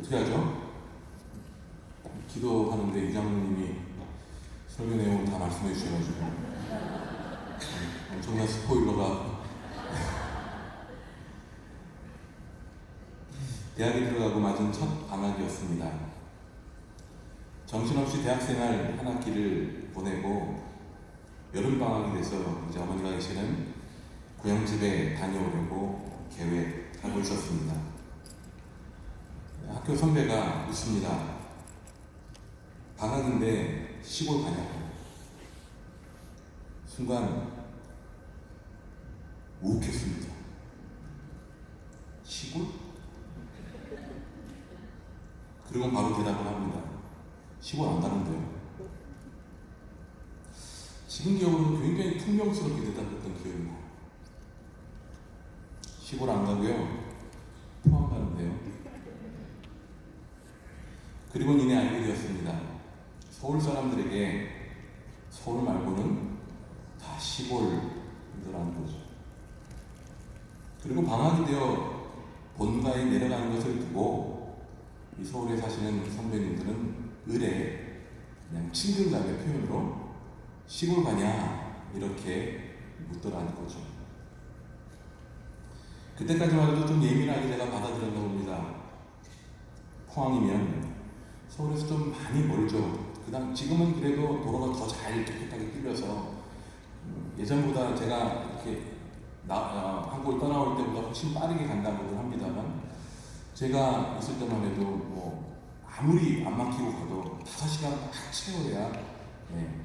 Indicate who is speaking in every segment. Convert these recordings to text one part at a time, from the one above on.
Speaker 1: 어떻게 하죠? 기도하는데 이장로님이 설교 내용을 다 말씀해 주셔가지고 엄청난 스포일러가 대학에 들어가고 맞은 첫 방학이었습니다. 정신없이 대학생활 한 학기를 보내고 여름방학이 돼서 이제 어머니가 계시는 고향집에 다녀오려고 계획하고 있었습니다. 학교 선배가 묻습니다. 방학인데 시골 가냐고. 순간 우욱했습니다. 시골? 그리고 바로 대답을 합니다. 시골 안 가는데요. 지금 기억으로는 굉장히 퉁명스럽게 대답했던 기억이 나요. 시골 안 가고요. 포항 가는데요. 그리고 니네 알게 되었습니다. 서울 사람들에게 서울 말고는 다 시골이더라는 거죠. 그리고 방학이 되어 본가에 내려가는 것을 두고 이 서울에 사시는 선배님들은 을에 그냥 친근감의 표현으로 시골 가냐 이렇게 묻더라는 거죠. 그때까지만 해도 좀 예민하게 제가 받아들였나 봅니다. 포항이면 서울에서 좀 많이 멀죠. 지금은 그래도 도로가 더 잘 깨끗하게 뚫려서 예전보다 제가 이렇게 한국을 떠나올 때보다 훨씬 빠르게 간다고는 합니다만, 제가 있을 때만 해도 뭐 아무리 안 막히고 가도 5시간 딱 채워야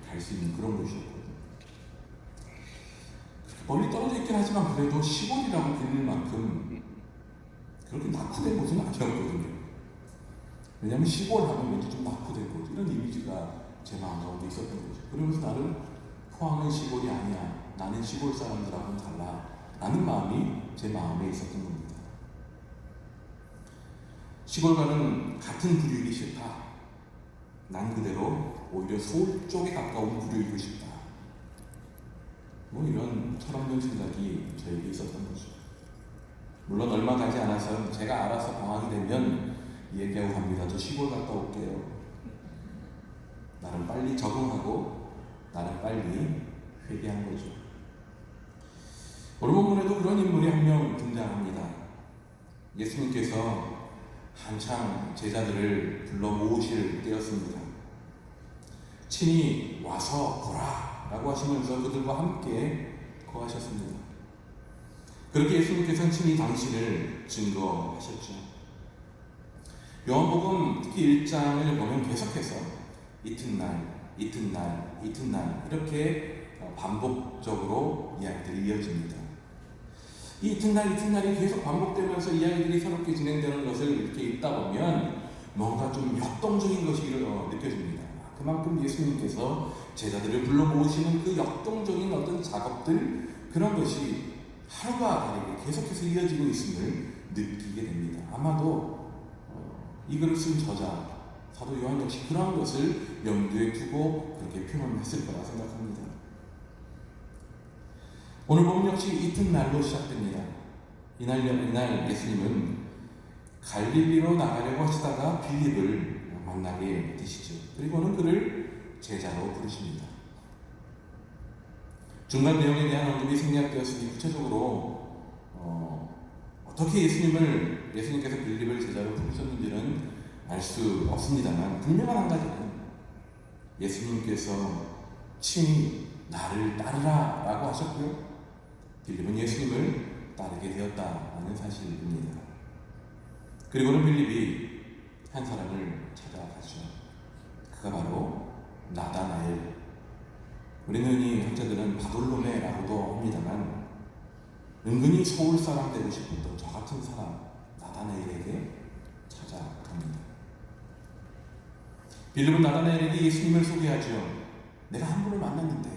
Speaker 1: 갈 수 있는 그런 곳이었거든요. 멀리 떨어져 있긴 하지만 그래도 시골이라고 불릴 만큼 그렇게 낙후된 곳은 아니었거든요. 왜냐하면 시골 하면 왠지 좀 낙후된 곳, 이런 이미지가 제 마음 가운데 있었던 거죠. 그러면서 나는 포항은 시골이 아니야, 나는 시골 사람들하고는 달라 라는 마음이 제 마음에 있었던 겁니다. 시골과는 같은 부류이기 싫다. 난 그대로 오히려 서울 쪽에 가까운 부류이고 싶다. 뭐 이런 철없는 생각이 저에게 있었던 거죠. 물론 얼마 가지 않아서 제가 알아서 방학이 되면 얘기하고 갑니다. 저 시골 갔다 올게요. 나는 빨리 적응하고 나는 빨리 회개한 거죠. 오늘 본문에도 그런 인물이 한 명 등장합니다. 예수님께서 한창 제자들을 불러 모으실 때였습니다. 친히 와서 보라 라고 하시면서 그들과 함께 거하셨습니다. 그렇게 예수님께서는 친히 당신을 증거하셨죠. 요한복음 특히 1장을 보면 계속해서 이튿날 이렇게 반복적으로 이야기들이 이어집니다. 이 이튿날이 계속 반복되면서 이야기들이 새롭게 진행되는 것을 이렇게 읽다 보면 뭔가 좀 역동적인 것이 느껴집니다. 그만큼 예수님께서 제자들을 불러 모으시는 그 역동적인 어떤 작업들, 그런 것이 하루가 다르게 계속해서 이어지고 있음을 느끼게 됩니다. 아마도 이 글을 쓴 저자 사도 요한 역시 그런 것을 염두에 두고 그렇게 표현했을 거라 생각합니다. 오늘 보면 역시 이튿날로 시작됩니다. 이날 예수님은 갈릴리로 나가려고 하시다가 빌립을 만나게 되시죠. 그리고는 그를 제자로 부르십니다. 중간 내용에 대한 언급이 생략되었으니 구체적으로 어떻게 예수님께서 빌립을 제자로 부르셨는지는 알 수 없습니다만, 분명한 한 가지는 예수님께서 친히 나를 따르라 라고 하셨고요, 빌립은 예수님을 따르게 되었다는 사실입니다. 그리고는 빌립이 한 사람을 찾아가죠. 그가 바로 나다나엘, 우리는 이 학자들은 바돌로메라고도 합니다만 은근히 서울 사람 되고 싶었던 저 같은 사람 나다나엘에게 찾아갑니다. 빌립은 나다나엘에게 예수님을 소개하죠. 내가 한 분을 만났는데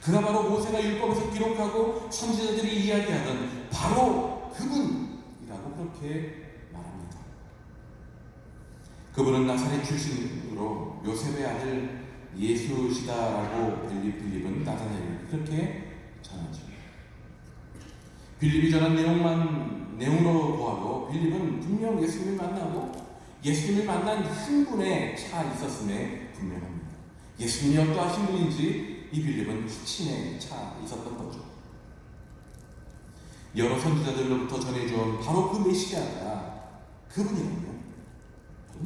Speaker 1: 그가 바로 모세가 율법에서 기록하고 선지자들이 이야기하던 바로 그분이라고 그렇게 말합니다. 그분은 나사렛 출신으로 요셉의 아들 예수시다라고 빌립은 나다나엘을 그렇게 전하죠. 빌립이 전한 내용으로 보아도 빌립은 분명 예수님을 만나고 예수님을 만난 한 분의 차 있었음에 분명합니다. 예수님이 어떠하신 분인지 이 빌립은 확신의 차 있었던 거죠. 여러 선지자들로부터 전해준 바로 그 메시아가 그분이라면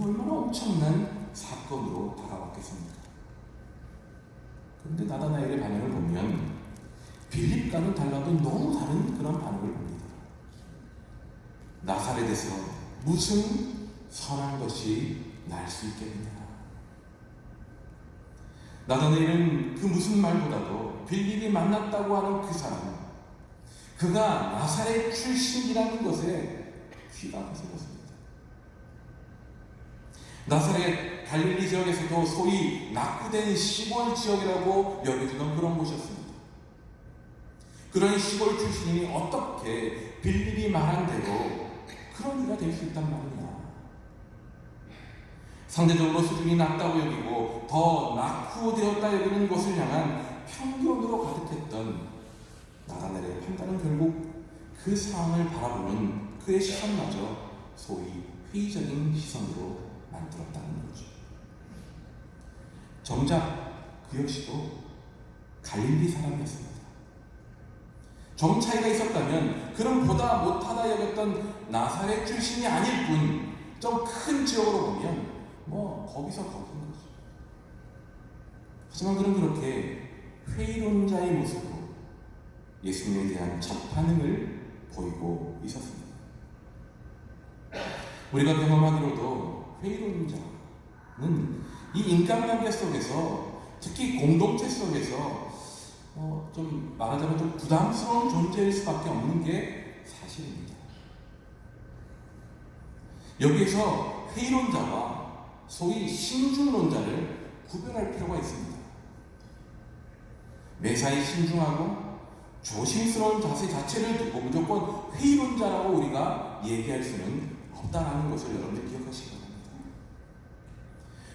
Speaker 1: 얼마나 엄청난 사건으로 다가왔겠습니까? 그런데 나다나엘의 반응을 보면 빌립과는 달라도 너무 다른 그런 반응을 봅니다. 나사렛에서 무슨 선한 것이 날 수 있겠느냐. 나다나엘은 그 무슨 말보다도 빌립이 만났다고 하는 그 사람, 그가 나사렛 출신이라는 것에 귀가 생겼습니다. 나사렛 갈릴리 지역에서도 소위 낙후된 시골 지역이라고 여겨지던 그런 곳이었습니다. 그런 시골 출신이 어떻게 빌립이 말한 대로 그런 이가 될 수 있단 말이냐. 상대적으로 수준이 낮다고 여기고 더 낙후되었다 여기는 것을 향한 편견으로 가득했던 나다나엘의 판단은 결국 그 상황을 바라보는 그의 시선마저 소위 회의적인 시선으로 만들었다는 거죠. 정작 그 역시도 갈릴리 사람이었습니다. 좀 차이가 있었다면 그는 보다 못하다 여겼던 나사렛 출신이 아닐 뿐 좀 큰 지역으로 보면 거기서 거기인 거죠. 하지만 그는 그렇게 회의론자의 모습으로 예수님에 대한 첫 반응을 보이고 있었습니다. 우리가 경험하기로도 회의론자는 이 인간관계 속에서, 특히 공동체 속에서 좀 말하자면 좀 부담스러운 존재일 수밖에 없는 게 사실입니다. 여기에서 회의론자와 소위 신중론자를 구별할 필요가 있습니다. 매사에 신중하고 조심스러운 자세 자체를 두고 무조건 회의론자라고 우리가 얘기할 수는 없다는 것을 여러분들 기억하시기 바랍니다.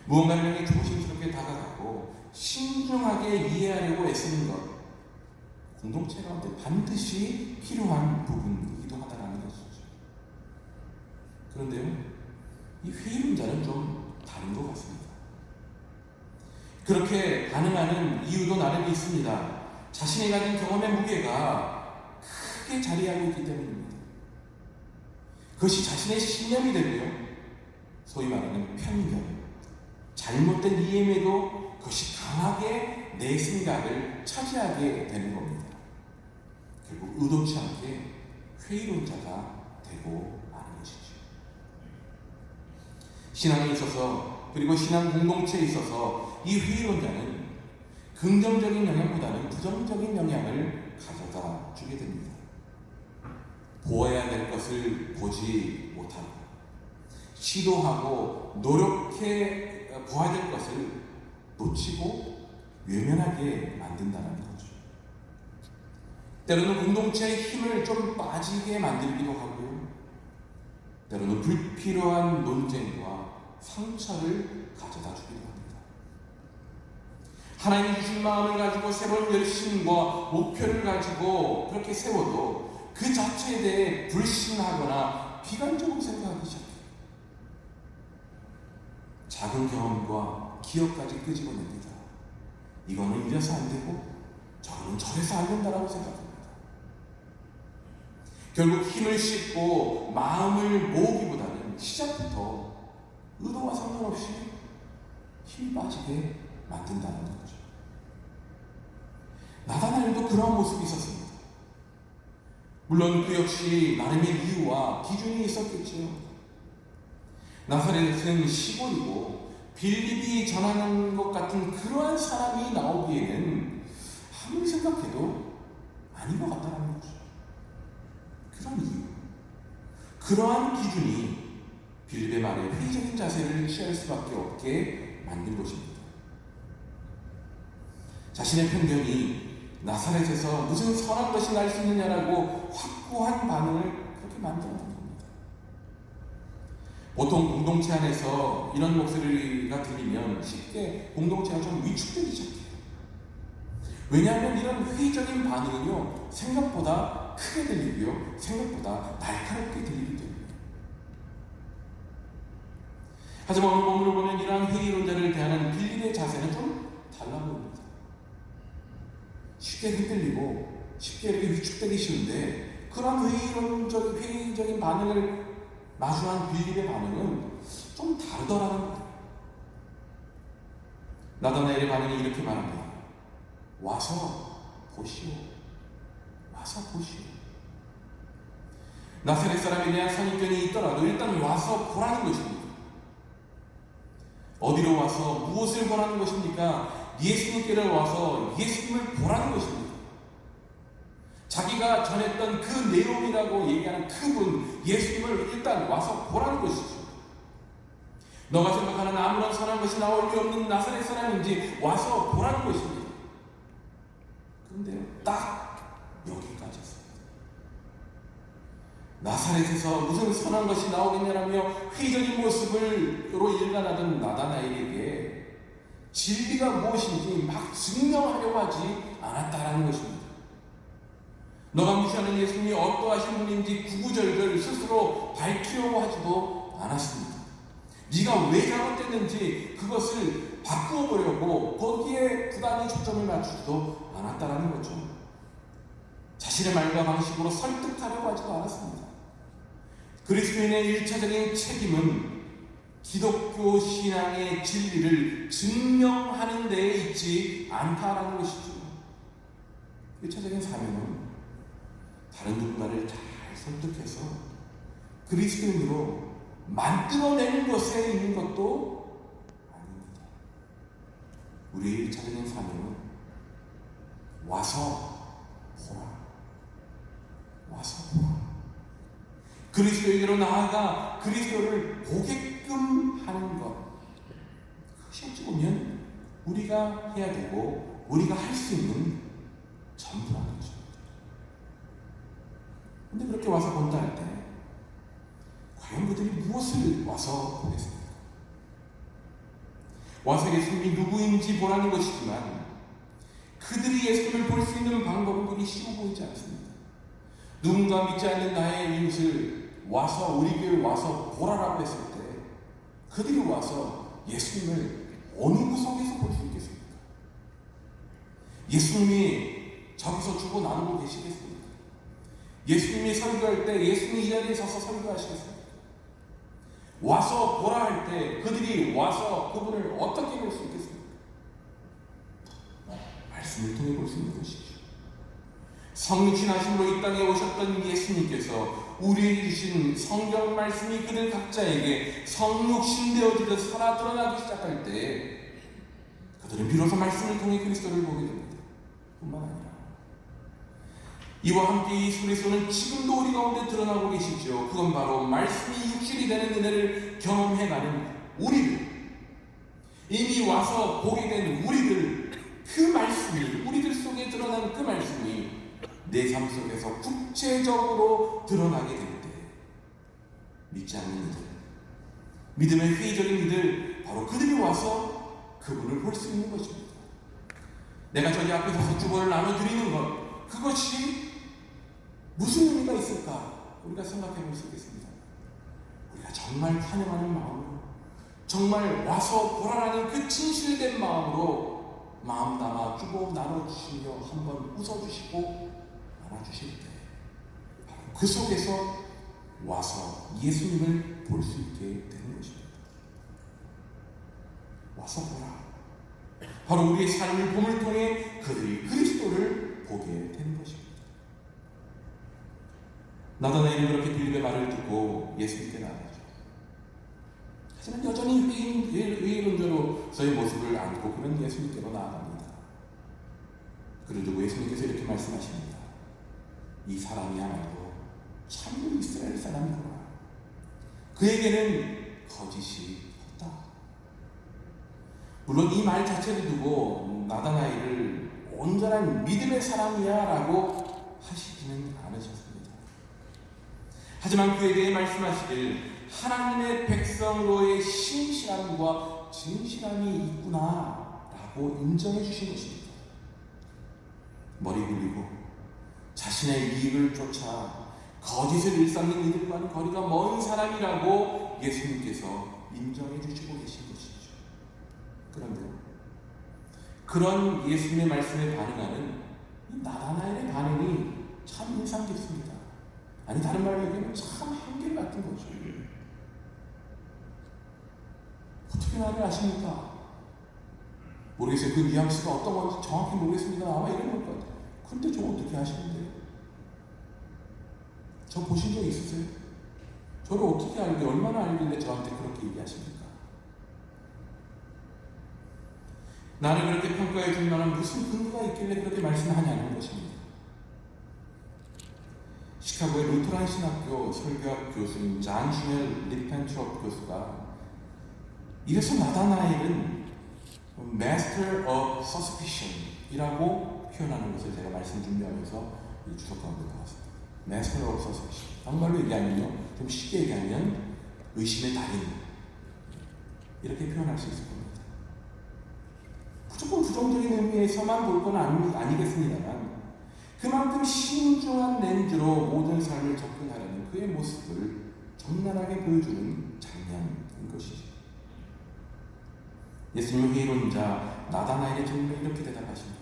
Speaker 1: 무언가를 향해 조심스럽게 다가가고 신중하게 이해하려고 애쓰는 것, 공동체 가운데 반드시 필요한 부분이기도 하다는 것이죠. 그런데요, 이 회의론자는 좀 다른 것 같습니다. 그렇게 반응하는 이유도 나름이 있습니다. 자신이 가진 경험의 무게가 크게 자리하고 있기 때문입니다. 그것이 자신의 신념이 되고요, 소위 말하는 편견, 잘못된 이해에도 그것이 강하게 내 생각을 차지하게 되는 겁니다. 결국 의도치 않게 회의론자가 되고 마는 것이죠. 신앙에 있어서, 그리고 신앙 공동체에 있어서 이 회의론자는 긍정적인 영향보다는 부정적인 영향을 가져다 주게 됩니다. 보아야 될 것을 보지 못하고, 시도하고 노력해 보아야 될 것을 놓치고 외면하게 만든다는 거죠. 때로는 공동체의 힘을 좀 빠지게 만들기도 하고요, 때로는 불필요한 논쟁과 상처를 가져다 주기도 합니다. 하나님이 주신 마음을 가지고 새로운 열심과 목표를 가지고 그렇게 세워도 그 자체에 대해 불신하거나 비관적으로 생각하기 시작해요. 작은 경험과 기억까지 끄집어냅니다. 이거는 이래서 안 되고 저거는 저래서 안 된다라고 생각합니다. 결국 힘을 싣고 마음을 모으기보다는 시작부터 의도와 상관없이 힘이 빠지게 만든다는 거죠. 나다나엘도 그런 모습이 있었습니다. 물론 그 역시 나름의 이유와 기준이 있었겠지요. 나사렛은 시골이고 빌립이 전하는 것 같은 그러한 사람이 나오기에는 아무리 생각해도 아닌 것 같다는 거죠. 그런 이유, 그러한 기준이 빌립의 말에 회의적인 자세를 취할 수밖에 없게 만든 것입니다. 자신의 편견이 나사렛에서 무슨 선한 것이 날 수 있느냐라고 확고한 반응을 그렇게 만들어낸 겁니다. 보통 공동체 안에서 이런 목소리가 들리면 쉽게 공동체가 좀 위축되기 시작해요. 왜냐하면 이런 회의적인 반응은요, 생각보다 크게 들리고요, 생각보다 날카롭게 들리기 때문에. 하지만 오늘 본문을 보면 이러한 회의론자를 대하는 빌립의 자세는 좀 달라 보입니다. 쉽게 흔들리고 쉽게 이렇게 위축되기 쉬운데, 그런 회의적인 반응을 마주한 빌립의 반응은 좀 다르더라는 거예요. 나다나엘의 반응이 이렇게 말합니다. 와서 보시오. 와서 보시오. 나사렛 사람에 대한 선입견이 있더라도 일단 와서 보라는 것입니다. 어디로 와서 무엇을 보라는 것입니까? 예수님께로 와서 예수님을 보라는 것입니다. 자기가 전했던 그 내용이라고 얘기하는 그분 예수님을 일단 와서 보라는 것이죠. 너가 생각하는 아무런 선한 것이 나올 리 없는 나사렛 사람인지 와서 보라는 것입니다. 그런데 딱 여기까지였습니다. 나사렛에서 무슨 선한 것이 나오겠냐라며 회의적인 모습으로 일관하던 나다나엘에게 진리가 무엇인지 막 증명하려고 하지 않았다라는 것입니다. 너가 무시하는 예수님이 어떠하신 분인지 구구절절 스스로 밝히려고 하지도 않았습니다. 네가 왜 잘못됐는지 그것을 바꾸어 보려고 거기에 부단히 초점을 맞추지도 않았다라는 거죠. 자신의 말과 방식으로 설득하려고 하지도 않았습니다. 그리스도인의 1차적인 책임은 기독교 신앙의 진리를 증명하는 데에 있지 않다라는 것이죠. 1차적인 사명은 다른 누군가를 잘 설득해서 그리스도인으로 만들어내는 것에 있는 것도 아닙니다. 우리의 1차적인 사명은 와서 보라. 와서 보라. 그리스도에게로 나아가 그리스도를 보게끔 하는 것. 그것이 어찌 보면 우리가 해야 되고 우리가 할 수 있는 전부라는 것입니다. 근데 그렇게 와서 본다 할 때 과연 그들이 무엇을 와서 보겠습니까? 와서 예수님이 누구인지 보라는 것이지만 그들이 예수님을 볼 수 있는 방법은 그리 쉬워 보이지 않습니다. 누군가 믿지 않는 나의 이웃을 와서 우리 교회에 와서 보라라고 했을 때 그들이 와서 예수님을 어느 구석에서 볼 수 있겠습니까? 예수님이 저기서 주고 나누고 계시겠습니까? 예수님이 설교할 때 예수님이 이 자리에 서서 설교하시겠습니까? 와서 보라 할 때 그들이 와서 그분을 어떻게 볼 수 있겠습니까? 말씀을 통해 볼 수 있는 것이죠. 성육신 하심으로 이 땅에 오셨던 예수님께서 우리에게 주신 성경 말씀이 그들 각자에게 성육신 되어지듯 살아 드러나기 시작할 때 그들은 비로소 말씀을 통해 그리스도를 보게 됩니다. 뿐만 아니라 이와 함께 예수 그리스도는 지금도 우리 가운데 드러나고 계시죠. 그건 바로 말씀이 육신이 되는 은혜를 경험해가는 우리들, 이미 와서 보게 된 우리들, 그 말씀이 우리들 속에 드러난 그 말씀이 내 삶 속에서 구체적으로 드러나게 될 때 믿지 않는 이들, 믿음의 회의적인 이들, 바로 그들이 와서 그분을 볼 수 있는 것입니다. 내가 저기 앞에 서서 주보를 나눠드리는 것, 그것이 무슨 의미가 있을까? 우리가 생각해 볼 수 있겠습니다. 우리가 정말 환영하는 마음으로, 정말 와서 보라라는 그 진실된 마음으로 마음 담아 주보 나눠주시며 한번 웃어주시고 안아주실 때 바로 그 속에서 와서 예수님을 볼 수 있게 되는 것입니다. 와서 보라. 바로 우리의 삶을 봄을 통해 그들이 그리스도를 보게 되는 것입니다. 나다나엘은 그렇게 빌립의 말을 듣고 예수님께 나아가죠. 하지만 여전히 의인론자로서의 모습을 안고 그는 예수님께로 나아갑니다. 그를 두고 예수님께서 이렇게 말씀하십니다. 이 사람이야말로 참으로 이스라엘 사람이구나. 그에게는 거짓이 없다. 물론 이 말 자체를 두고 나다나엘을 온전한 믿음의 사람이야 라고 하시지는 않으셨습니다. 하지만 그에 대해 말씀하시길 하나님의 백성으로의 신실함과 진실함이 있구나 라고 인정해 주신 것입니다. 머리 굴리고 자신의 이익을 쫓아 거짓을 일삼는 이들과는 거리가 먼 사람이라고 예수님께서 인정해 주시고 계신 것이죠. 그런데 그런 예수님의 말씀에 반응하는 이 나다나엘의 반응이 참 인상 깊습니다. 아니, 다른 말로 얘기하면 참 한결같은 거죠. 어떻게 나를 아십니까? 모르겠어요. 그 뉘앙스가 어떤 건지 정확히 모르겠습니다. 아마 이런 걸 것 같아요. 근데 저 어떻게 아시는데요? 저 보신 적 있으세요? 저를 어떻게 알길래, 얼마나 알길래 저한테 그렇게 얘기하십니까? 나를 그렇게 평가해 줄 만한 무슨 근거가 있길래 그렇게 말씀하냐는 것입니다. 시카고의 루터란 신학교 설교학 교수인 잔 슈넬 리펜트롭 교수가 이래서 나다나엘은 Master of Suspicion 이라고 표현하는 것을 제가 말씀 준비하면서 주석하고 나왔습니다. Master of Suspicion. 한국말로 얘기하면요, 좀 쉽게 얘기하면 의심의 달인, 이렇게 표현할 수 있을 겁니다. 무조건 부정적인 의미에서만 볼 건 아니겠습니다만, 그만큼 신중한 렌즈로 모든 삶을 접근하려는 그의 모습을 적나라하게 보여주는 장면인 것이죠. 예수님은 회의론자 나다나엘의 질문에 이렇게 대답하십니다.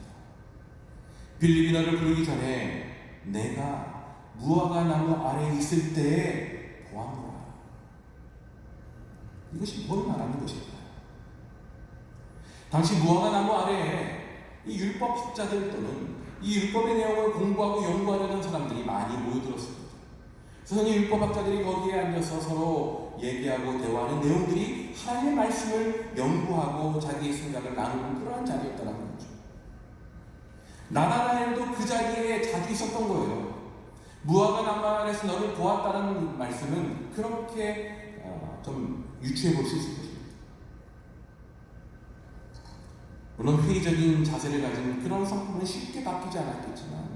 Speaker 1: 빌립이 너를 부르기 전에 내가 무화과 나무 아래에 있을 때에 보았노라. 이것이 뭘 말하는 것일까요? 당시 무화과 나무 아래에 이 율법 학자들 또는 이 율법의 내용을 공부하고 연구하려는 사람들이 많이 모여들었습니다. 그래서 이 율법학자들이 거기에 앉아서 서로 얘기하고 대화하는 내용들이 하나님의 말씀을 연구하고 자기의 생각을 나누는 그러한 자리였다는 거죠. 나다나엘도 그 자리에 자주 있었던 거예요. 무화과 나무 아래에서 너를 보았다는 말씀은 그렇게 좀 유추해 볼 수 있을 것입니다. 물론 회의적인 자세를 가진 그런 성품은 쉽게 바뀌지 않았겠지만,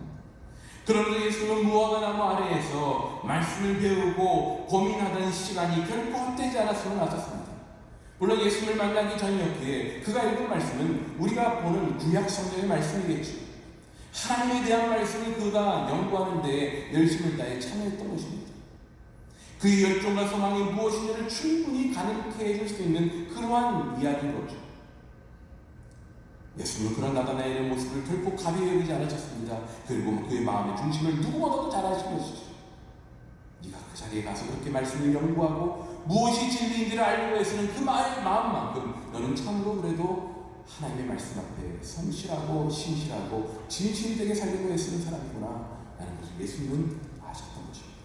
Speaker 1: 그런데 예수님은 무화과 나무 아래에서 말씀을 배우고 고민하던 시간이 결코 헛되지 않았으면 하셨습니다. 물론 예수님을 만나기 전이었기에 그가 읽은 말씀은 우리가 보는 구약 성경의 말씀이겠죠. 하나님에 대한 말씀을 그가 연구하는 데 열심을 다해 참여했던 것입니다. 그의 열정과 소망이 무엇인지를 충분히 가능케 해줄 수 있는 그러한 이야기인 거죠. 예수님은 그런 나다나엘의 모습을 결코 가벼이 여기지 않으셨습니다. 그리고 그의 마음의 중심을 누구보다도 잘 아시는 것이죠. 네가 그 자리에 가서 그렇게 말씀을 연구하고 무엇이 진리인지를 알고 애쓰는 그 마음만큼 너는 참으로 그래도 하나님의 말씀 앞에 성실하고 신실하고 진실이 되게 살려고 애쓰는 사람이구나 라는 것을 예수님은 아셨던 것입니다.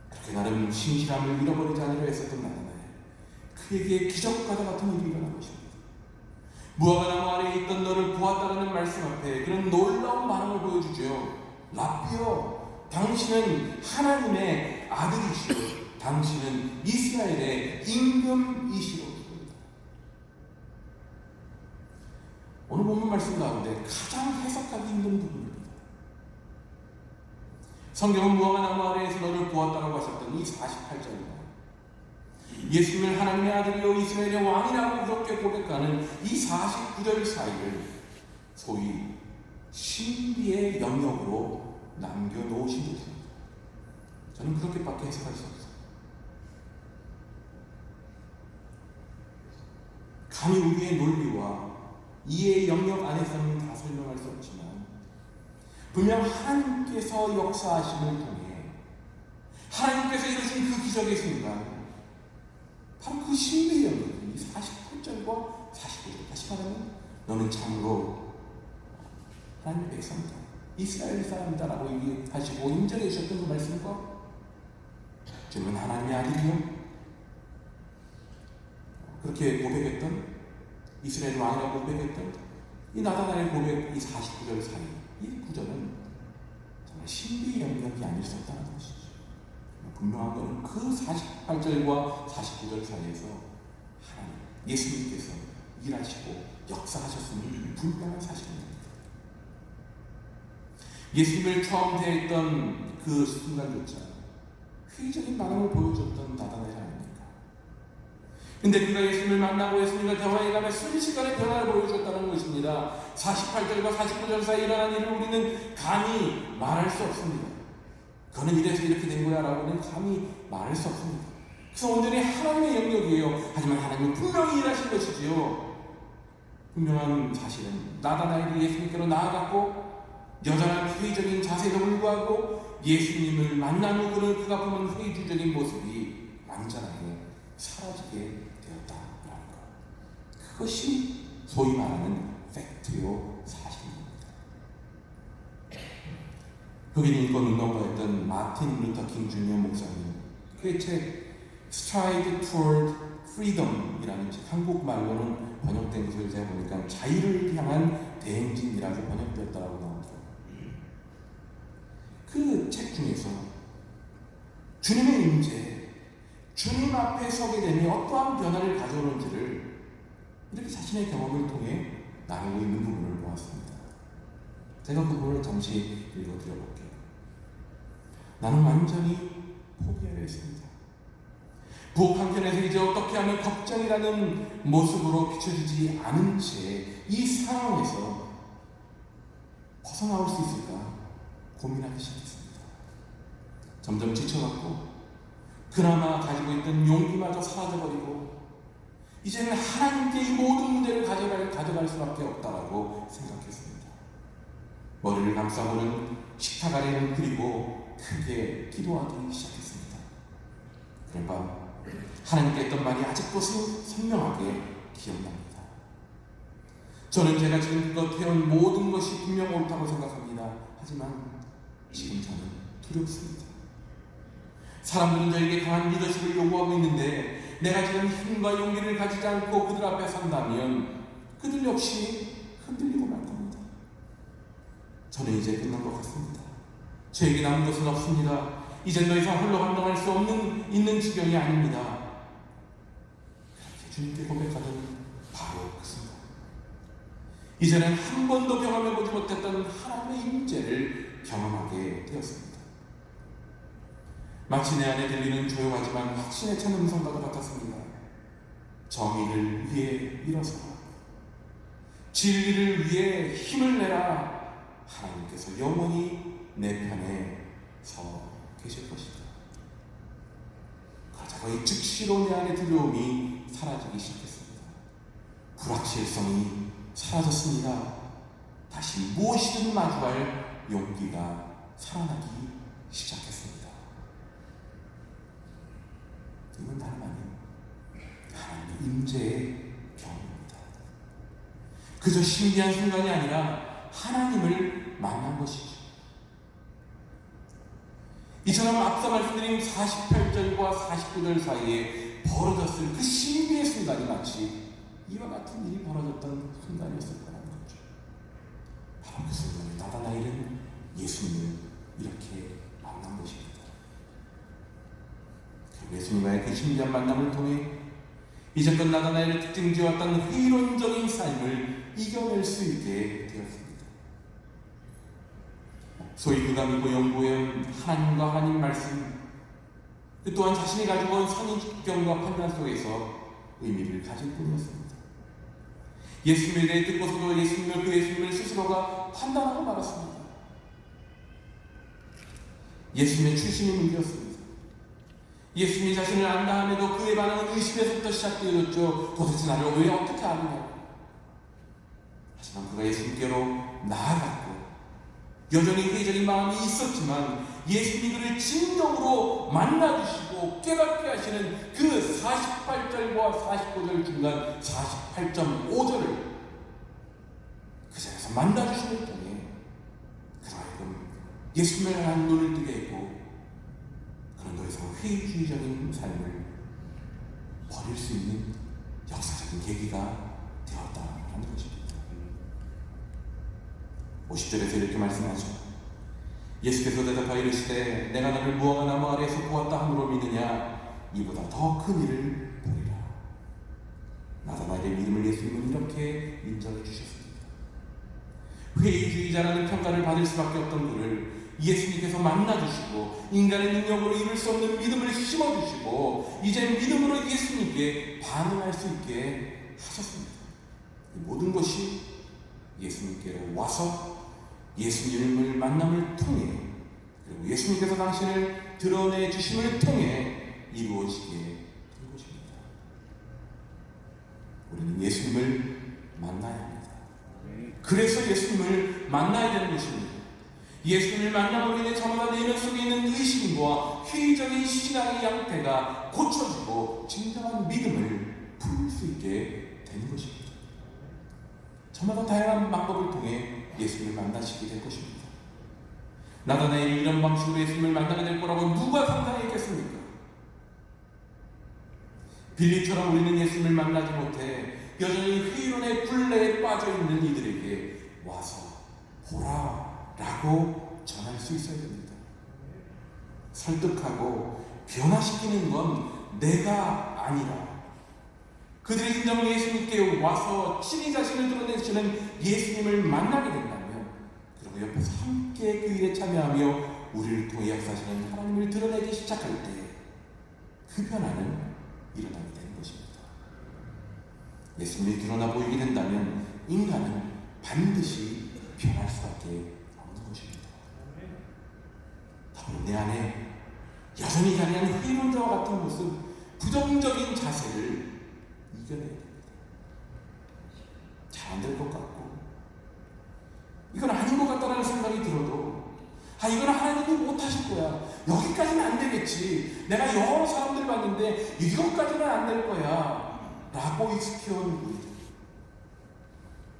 Speaker 1: 그렇게 나름 신실함을 잃어버리지 않으려 애썼던 나다나엘, 그에게 기적과도 같은 일이 일어난 것입니다. 무화과 나무 아래에 있던 너를 보았다는 말씀 앞에 그런 놀라운 반응을 보여주죠. 라피요, 당신은 하나님의 아들이시오, 당신은 이스라엘의 임금이시오. 오늘 본문 말씀 가운데 가장 해석하기 힘든 부분입니다. 성경은 무화과 나무 아래에서 너를 보았다고 하셨던 이 48절입니다. 예수님을 하나님의 아들이요 이스라엘의 왕이라고 그렇게 고백하는 이 49절 사이를 소위 신비의 영역으로 남겨놓으신 것입니다. 저는 그렇게밖에 해석할 수 없어요. 감히 우리의 논리와 이해의 영역 안에서는 다 설명할 수 없지만, 분명 하나님께서 역사하심을 통해 하나님께서 이루신 그 기적의 순간, 바로 그 신비의 영역이 48절과 49절, 다시 말하면 너는 참으로 하나님의 백성이다, 이스라엘 사람이다 라고 얘기하시고 인정해 주셨던 그 말씀과 저는 하나님의 아들이요 그렇게 고백했던, 이스라엘 왕이라고 고백했던 이 나다나엘의 고백, 이 49절 사이, 이 구절은 정말 신비의 영역이 아닐 수 없다는 것이죠. 분명한 것은 그 48절과 49절 사이에서 하나님, 예수님께서 일하시고 역사하셨음을 분명한 사실입니다. 예수님을 처음 대했던 그 순간조차 회의적인 반응을 보여줬던 나다나엘 아닙니까? 근데 그가 예수님을 만나고 예수님과 대화해가며 순식간에 변화를 보여줬다는 것입니다. 48절과 49절 사이 일어난 일을 우리는 감히 말할 수 없습니다. 그는 이래서 이렇게 된 거야 라고는 감히 말할 수 없습니다. 그래서 온전히 하나님의 영역이에요. 하지만 하나님은 분명히 일하신 것이지요. 분명한 사실은 나다나엘이 예수님께로 나아갔고 여전한 회의적인 자세에도 불구하고 예수님을 만난 후 그가 보는 회의주적인 모습이 완전하게 사라지게 되었다라는 것. 그것이 소위 말하는 팩트요, 사실입니다. 흑인 인권 운동가였던 마틴 루터 킹 주니어 목사님, 그의 책 Stride Toward Freedom이라는 책, 한국말로는 번역된 것을 제가 보니까 자유를 향한 대행진이라고 번역되었다고 나오더라고요. 그 책 중에서 주님의 임재, 주님 앞에 서게 되니 어떠한 변화를 가져오는지를 이렇게 자신의 경험을 통해 나누고 있는 부분을 보았습니다. 제가 그 부분을 잠시 읽어드려볼게요. 나는 완전히 포기하려 했습니다. 부엌 한켠에서 이제 어떻게 하면 걱정이라는 모습으로 비춰지지 않은 채 이 상황에서 벗어나올 수 있을까 고민하기 시작했습니다. 점점 지쳐갔고 그나마 가지고 있던 용기마저 사라져버리고 이제는 하나님께 이 모든 문제를 가져갈 수밖에 없다라고 생각했습니다. 머리를 감싸고는 식탁 아래를 그리고 크게 기도하기 시작했습니다. 그런 밤 하나님께 했던 말이 아직도 선명하게 기억납니다. 저는 제가 지금껏 해온 모든 것이 분명 옳다고 생각합니다. 하지만 지금 저는 두렵습니다. 사람들은 저에게 강한 리더십을 요구하고 있는데 내가 지금 힘과 용기를 가지지 않고 그들 앞에 선다면 그들 역시 흔들리고 말 겁니다. 저는 이제 끝난 것 같습니다. 저에게 남은 것은 없습니다. 이젠 더 이상 홀로 감당할 수 있는 지경이 아닙니다. 그렇게 주님께 고백하던 바로 그 순간 이제는 한 번도 경험해보지 못했던 하나님의 임재를 경험하게 되었습니다. 마치 내 안에 들리는 조용하지만 확신에 찬 음성과도 같았습니다. 정의를 위해 일어서라. 진리를 위해 힘을 내라. 하나님께서 영원히 내 편에 서 계실 것이다. 그러자 거의 즉시로 내 안에 두려움이 사라지기 시작했습니다. 불확실성이 사라졌습니다. 다시 무엇이든 마주할 용기가 살아나기 시작했습니다. 이건 다름 아니에요. 하나님의 임재의 경험입니다. 그저 신비한 순간이 아니라 하나님을 만난 것이죠. 이처럼 앞서 말씀드린 48절과 49절 사이에 벌어졌을 그 신비의 순간이 마치 이와 같은 일이 벌어졌던 순간이었을 거라는 거죠. 바로 그 순간에 나다나엘은 예수님을 이렇게 만난 것입니다. 예수님과의 그 신비한 만남을 통해 이제껏 나다나엘의 특징지어왔던 회의론적인 삶을 이겨낼 수 있게 되었습니다. 소위 그가 믿고 연구해온 하나님과 하나님 말씀, 그 또한 자신이 가지고 온 선입견과 판단 속에서 의미를 가질 뿐이었습니다. 예수님에 대해 듣고서도 그 예수님을 스스로가 판단하고 말았습니다. 예수님의 출신이 문제였습니다. 예수님이 자신을 안다 함에도 그의 반응은 의심에서부터 시작되었죠. 도대체 나를 왜 어떻게 아느냐고. 하지만 그가 예수님께로 나아갔고 여전히 회의적인 마음이 있었지만 예수님이 그를 진정으로 만나주시고 깨닫게 하시는 그 48절과 49절 중간 48.5절을 그 자리에서 만나주시는 통해 그하여금 예수님을 향한 눈을 뜨게 했고 그는 더 이상 회의주의적인 삶을 버릴 수 있는 역사적인 계기가 되었다는 것입니다. 50절에서 이렇게 말씀하죠. 예수께서 대답하여 이르시되 내가 너를 무화과 나무 아래에서 보았다 함으로 믿느냐 이보다 더 큰 일을 보리라. 나다나엘의 믿음을 예수님은 이렇게 인정해 주셨습니다. 회의주의자라는 평가를 받을 수밖에 없던 그를 예수님께서 만나주시고 인간의 능력으로 이룰 수 없는 믿음을 심어주시고 이제 믿음으로 예수님께 반응할 수 있게 하셨습니다. 이 모든 것이 예수님께로 와서 예수님을 만남을 통해 그리고 예수님께서 당신을 드러내 주심을 통해 이루어지게 된 것입니다. 우리는 예수님을 만나야 합니다. 그래서 예수님을 만나야 되는 것입니다. 예수님을 만남으로 인해 저마다 내면 속에 있는 의심과 회의적인 신앙의 양태가 고쳐지고 진정한 믿음을 풀 수 있게 되는 것입니다. 저마다 다양한 방법을 통해 예수님을 만나시게 될 것입니다. 나다나엘이 이런 방식으로 예수님을 만나게 될 거라고 누가 상상했겠습니까? 빌립처럼 우리는 예수님을 만나지 못해 여전히 회의론의 굴레에 빠져있는 이들에게 와서 보라 라고 전할 수 있어야 됩니다. 설득하고 변화시키는 건 내가 아니라 그들의 인정을 예수님께 와서 친히 자신을 드러내시는 예수님을 만나게 된다면 그리고 옆에서 함께 그 일에 참여하며 우리를 통해 역사하시는 하나님을 드러내기 시작할 때 그 변화는 일어나게 되는 것입니다. 예수님이 드러나 보이게 된다면 인간은 반드시 변할 수밖에 없는 것입니다. 더불어 내 안에 여전히 자리하는 회의론자와 같은 모습, 부정적인 자세를 이겨내야 됩니다. 잘 안 될 것 같고 이건 아닌 것 같다는 생각이 들어도 이건 하나님이 못하실 거야. 여기까지는 안 되겠지. 내가 여러 사람들 봤는데 이것까지는 안 될 거야 라고 익숙해온 우리들,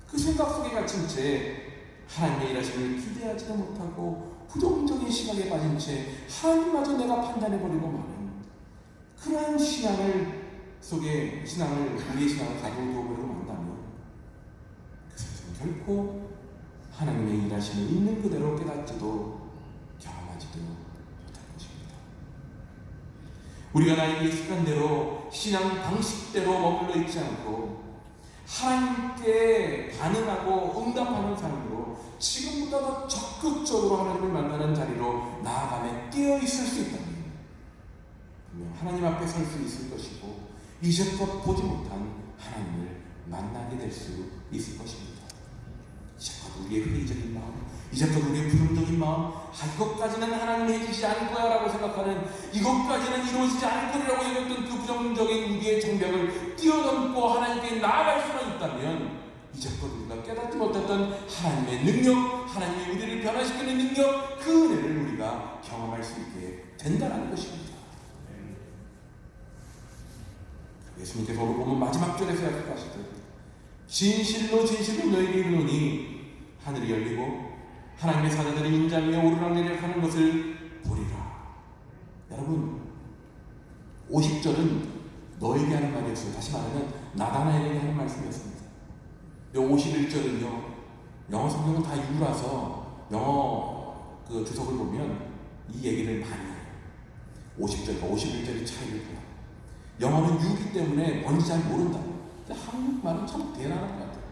Speaker 1: 그 생각 속에 갇힌 채 하나님의 일하심을 기대하지도 못하고 부정적인 시각에 빠진 채 하나님마저 내가 판단해버리고 마는 그러한 신앙을 우리의 신앙을 가져오고 만다면 그것은 결코 하나님의 일하심을 있는 그대로 깨닫지도 경험하지도 못할 것입니다. 우리가 나에게 익숙한 대로 신앙 방식대로 머물러 있지 않고 하나님께 반응하고 응답하는 삶으로 지금보다 더 적극적으로 하나님을 만나는 자리로 나아가며 깨어 있을 수 있다면 분명 하나님 앞에 설 수 있을 것이고 이제껏 보지 못한 하나님을 만나게 될 수 있을 것입니다. 이제껏 우리의 회의적인 마음, 이제껏 우리의 부정적인 마음, 이것까지는 하나님이 해주시지 않을 거야 라고 생각하는, 이것까지는 이루어지지 않을 거라고 여겼던 그 부정적인 우리의 장벽을 뛰어넘고 하나님께 나아갈 수만 있다면 이제껏 우리가 깨닫지 못했던 하나님의 능력, 하나님의 우리를 변화시키는 능력, 그 은혜를 우리가 경험할 수 있게 된다는 것입니다. 예수님께서 오늘 보면 마지막 절에서 약속하시듯 진실로 너희에게 이르노니 하늘이 열리고 하나님의 사자들이 인자 위에 오르락내리락 하는 것을 보리라. 여러분 50절은 너에게 하는 말이었어요. 다시 말하면 나다나엘에게 하는 말씀이었습니다. 51절은요 영어 성경은 다 유라서 영어 그 주석을 보면 이 얘기를 많이 해요. 50절과 51절의 차이를 보여. 영어는 유기 때문에 뭔지 잘 모른다. 근데 한국말은 참 대단한 것 같아요.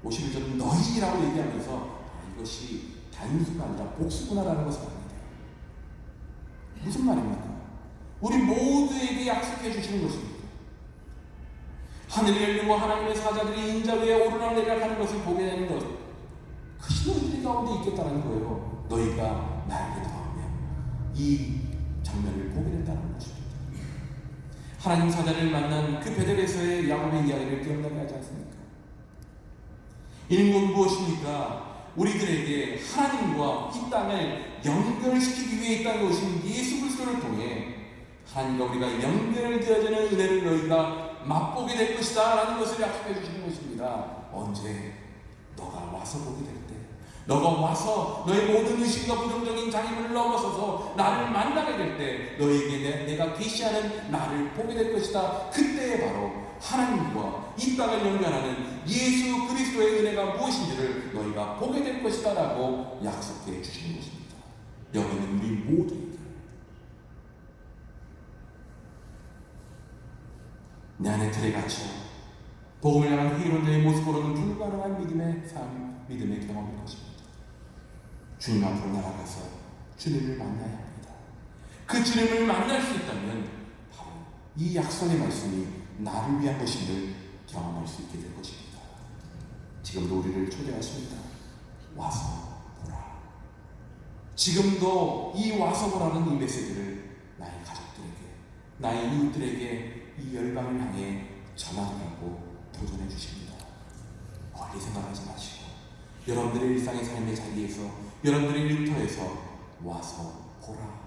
Speaker 1: 51절은 너희라고 얘기하면서 이것이 단수가 아니라 복수구나라는 것을 압니다. 무슨 말입니까? 우리 모두에게 약속해 주시는 것입니다. 하늘이 열리고 하나님의 사자들이 인자 위에 오르락내리락 하는 것을 보게 되는 것, 그것이 너희들 가운데 있겠다는 거예요. 너희가 나에게 나오면 이 장면을 보게 된다는 것입니다. 하나님 사자를 만난 그 베델에서의 야곱의 이야기를 기억나게 하지 않습니까? 이는 무엇입니까? 우리들에게 하나님과 이 땅을 연결시키기 위해 이 땅에 오신 예수 그리스도를 통해 하나님과 우리가 연결되어지는 은혜를 너희가 맛보게 될 것이다 라는 것을 약속해 주시는 것입니다. 언제? 너가 와서 보게 될 때, 너가 와서 너의 모든 의심과 부정적인 장애물을 넘어서서 나를 만나게 될 때 너에게 내가 계시하는 나를 보게 될 것이다. 그때에 바로 하나님과 이 땅을 연결하는 예수 그리스도의 은혜가 무엇인지를 너희가 보게 될 것이다 라고 약속해 주시는 것입니다. 여기는 우리 모두에게 내 안에 틀에 갇혀 복음을 향한 회의론자의 모습으로는 불가능한 믿음의 삶, 믿음의 경험일 것입니다. 주님 앞으로 나아가서 주님을 만나야 합니다. 그 주님을 만날 수 있다면 바로 이 약속의 말씀이 나를 위한 것임을 경험할 수 있게 될 것입니다. 지금도 우리를 초대하십니다. 와서 보라. 지금도 이 와서 보라는 이 메시지를 나의 가족들에게, 나의 이웃들에게 이 열방을 향해 전하라고 도전해 주십니다. 멀리 생각하지 마시고 여러분들의 일상의 삶의 자리에서, 여러분들의 일터에서 와서 보라.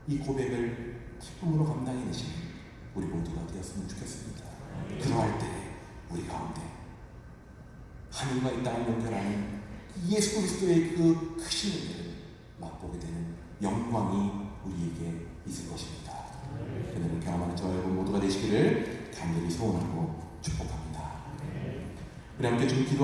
Speaker 1: 이 고백을 기쁨으로 감당해내시는 우리 모두가 되었으면 좋겠습니다. 그러할 때 우리 가운데 하늘과 이 땅을 연결하는 예수 그리스도의 그 크신 은혜를 맛보게 되는 영광이 우리에게 있을 것입니다. 그들을 경험하는 저와 여러분 모두가 되시기를 간절히 소원하고 축복합니다. 우리 함께 좀 기도하시겠습니다.